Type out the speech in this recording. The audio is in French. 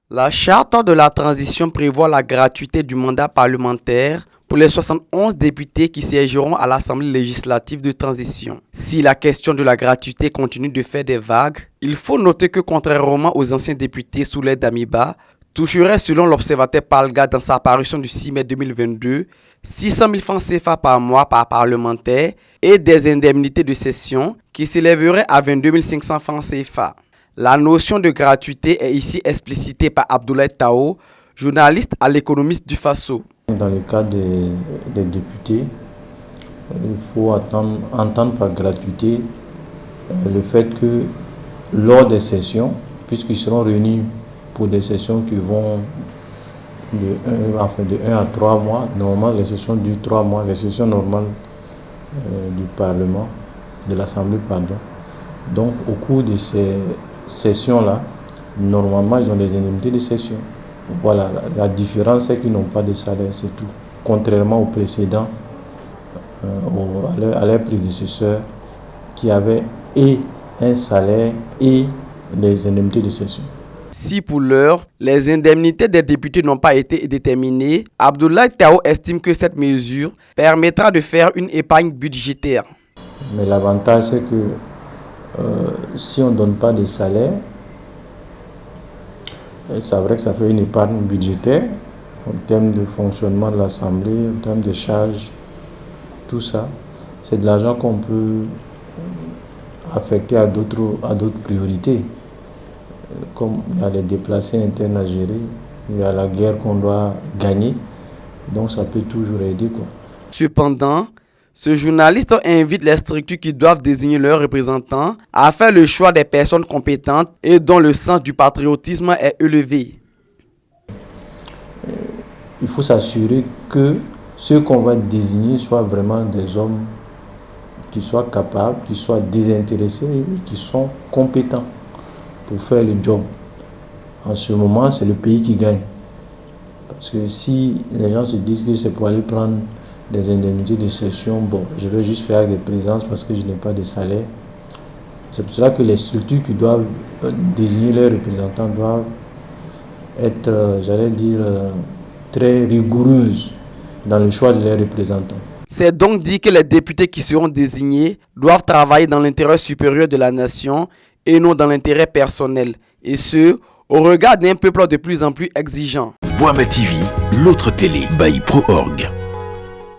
La charte de la transition prévoit la gratuité du mandat parlementaire pour les 71 députés qui siégeront à l'Assemblée législative de transition. Si la question de la gratuité continue de faire des vagues, il faut noter que contrairement aux anciens députés sous l'aide d'Amiba, toucherait selon l'observateur Palga dans sa parution du 6 mai 2022, 600 000 francs CFA par mois par parlementaire et des indemnités de session qui s'élèveraient à 22 500 francs CFA. La notion de gratuité est ici explicitée par Abdoulaye Tao, journaliste à l'Économiste du Faso. Dans le cas des députés, il faut entendre par gratuité le fait que lors des sessions, puisqu'ils seront réunis pour des sessions qui vont de 1 à 3 mois, normalement les sessions durent 3 mois, les sessions normales du Parlement, de l'Assemblée, pardon. Donc au cours de ces sessions-là, normalement ils ont des indemnités de session. Voilà, la différence c'est qu'ils n'ont pas de salaire, c'est tout. Contrairement aux précédents, à leurs prédécesseurs qui avaient et un salaire et les indemnités de session. Si pour l'heure, les indemnités des députés n'ont pas été déterminées, Abdoulaye Tao estime que cette mesure permettra de faire une épargne budgétaire. Mais l'avantage c'est que si on ne donne pas de salaire, c'est vrai que ça fait une épargne budgétaire en termes de fonctionnement de l'Assemblée, en termes de charges, tout ça. C'est de l'argent qu'on peut affecter à d'autres priorités. Comme il y a les déplacés internes à gérer, il y a la guerre qu'on doit gagner, donc ça peut toujours aider, quoi. Cependant, ce journaliste invite les structures qui doivent désigner leurs représentants à faire le choix des personnes compétentes et dont le sens du patriotisme est élevé. Il faut s'assurer que ceux qu'on va désigner soient vraiment des hommes qui soient capables, qui soient désintéressés et qui sont compétents pour faire le job. En ce moment, c'est le pays qui gagne. Parce que si les gens se disent que c'est pour aller prendre des indemnités de session, bon, je vais juste faire des présences parce que je n'ai pas de salaire. C'est pour cela que les structures qui doivent désigner leurs représentants doivent être, très rigoureuses dans le choix de leurs représentants. C'est donc dit que les députés qui seront désignés doivent travailler dans l'intérêt supérieur de la nation et non dans l'intérêt personnel, et ce, au regard d'un peuple de plus en plus exigeant. Boama TV, l'autre télé by Pro Org.